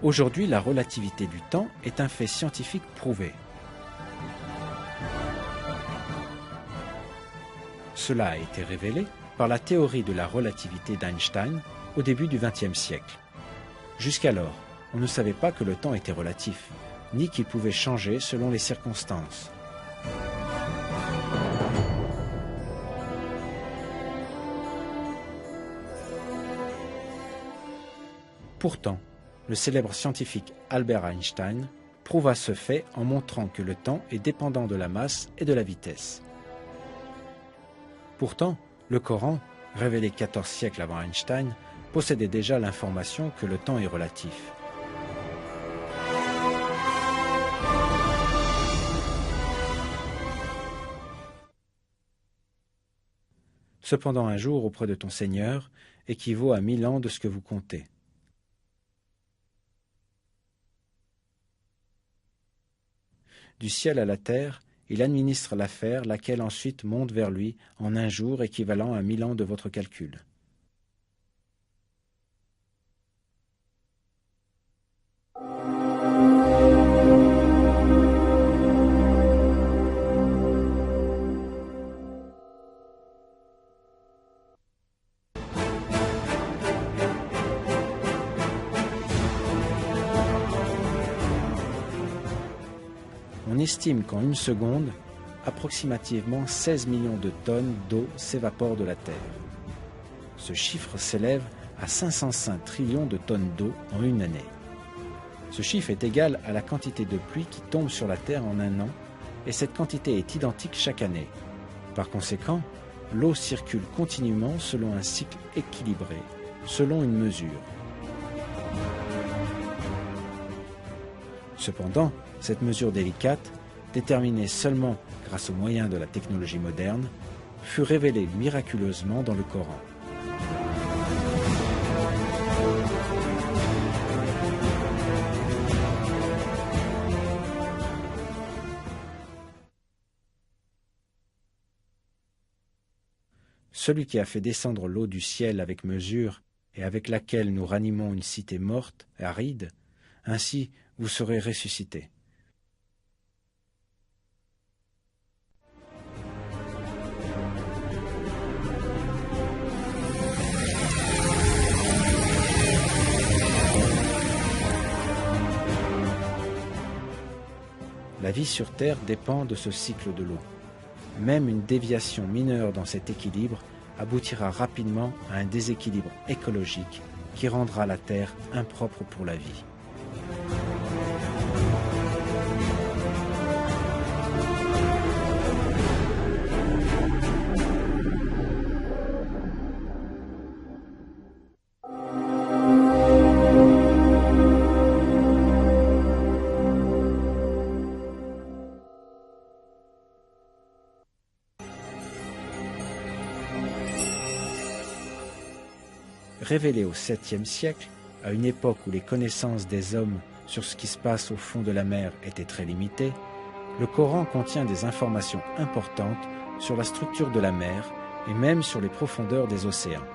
Aujourd'hui, la relativité du temps est un fait scientifique prouvé. Cela a été révélé par la théorie de la relativité d'Einstein au début du XXe siècle. Jusqu'alors, on ne savait pas que le temps était relatif, ni qu'il pouvait changer selon les circonstances. Pourtant, le célèbre scientifique Albert Einstein prouva ce fait en montrant que le temps est dépendant de la masse et de la vitesse. Pourtant, le Coran, révélé 14 siècles avant Einstein, possédait déjà l'information que le temps est relatif. Cependant, un jour auprès de ton Seigneur équivaut à 1000 ans de ce que vous comptez. Du ciel à la terre, il administre l'affaire, laquelle ensuite monte vers lui en un jour équivalent à 1000 ans de votre calcul. On estime qu'en une seconde, approximativement 16 millions de tonnes d'eau s'évaporent de la Terre. Ce chiffre s'élève à 505 trillions de tonnes d'eau en une année. Ce chiffre est égal à la quantité de pluie qui tombe sur la Terre en un an, et cette quantité est identique chaque année. Par conséquent, l'eau circule continuellement selon un cycle équilibré, selon une mesure. Cependant, cette mesure délicate, déterminée seulement grâce aux moyens de la technologie moderne, fut révélée miraculeusement dans le Coran. Celui qui a fait descendre l'eau du ciel avec mesure et avec laquelle nous ranimons une cité morte, aride, ainsi vous serez ressuscités. La vie sur Terre dépend de ce cycle de l'eau. Même une déviation mineure dans cet équilibre aboutira rapidement à un déséquilibre écologique qui rendra la Terre impropre pour la vie. Révélé au 7e siècle, à une époque où les connaissances des hommes sur ce qui se passe au fond de la mer étaient très limitées, le Coran contient des informations importantes sur la structure de la mer et même sur les profondeurs des océans.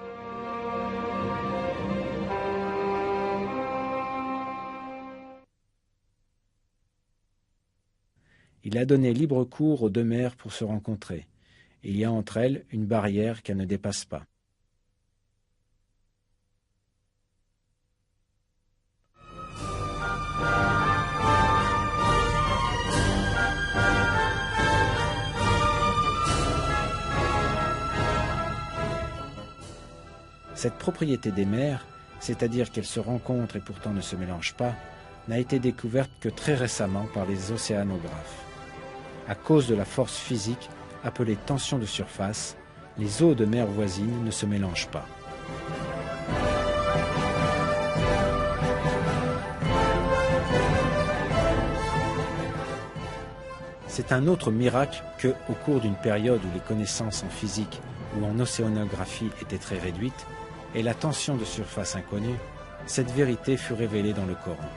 Il a donné libre cours aux deux mers pour se rencontrer. Il y a entre elles une barrière qu'elles ne dépassent pas. Cette propriété des mers, c'est-à-dire qu'elles se rencontrent et pourtant ne se mélangent pas, n'a été découverte que très récemment par les océanographes. À cause de la force physique appelée tension de surface, les eaux de mer voisines ne se mélangent pas. C'est un autre miracle que, au cours d'une période où les connaissances en physique ou en océanographie étaient très réduites, et la tension de surface inconnue, cette vérité fut révélée dans le Coran.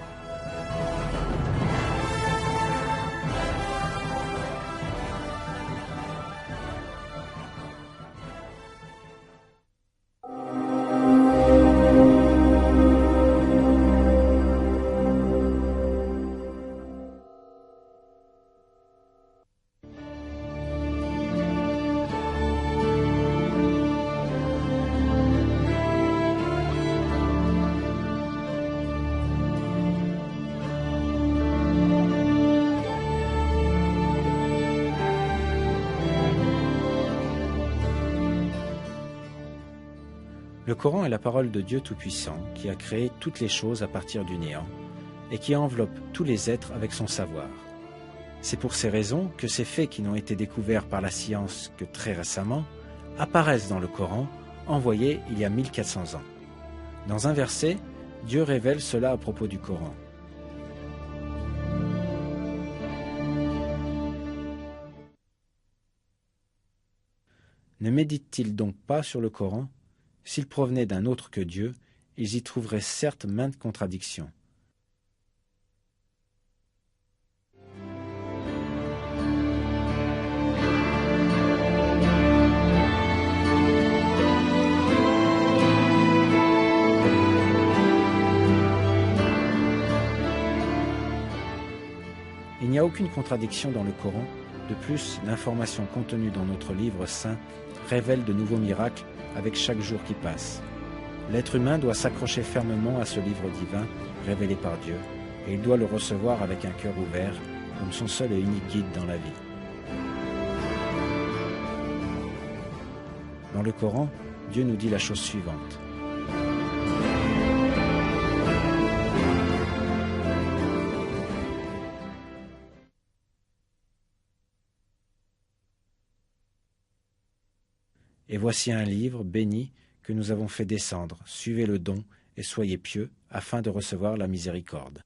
Le Coran est la parole de Dieu Tout-Puissant qui a créé toutes les choses à partir du néant et qui enveloppe tous les êtres avec son savoir. C'est pour ces raisons que ces faits qui n'ont été découverts par la science que très récemment apparaissent dans le Coran, envoyé il y a 1400 ans. Dans un verset, Dieu révèle cela à propos du Coran. Ne méditent-ils donc pas sur le Coran ? S'ils provenaient d'un autre que Dieu, ils y trouveraient certes maintes contradictions. Il n'y a aucune contradiction dans le Coran. De plus, l'information contenue dans notre livre saint révèle de nouveaux miracles avec chaque jour qui passe. L'être humain doit s'accrocher fermement à ce livre divin révélé par Dieu, et il doit le recevoir avec un cœur ouvert, comme son seul et unique guide dans la vie. Dans le Coran, Dieu nous dit la chose suivante. Et voici un livre béni que nous avons fait descendre. Suivez le don et soyez pieux afin de recevoir la miséricorde.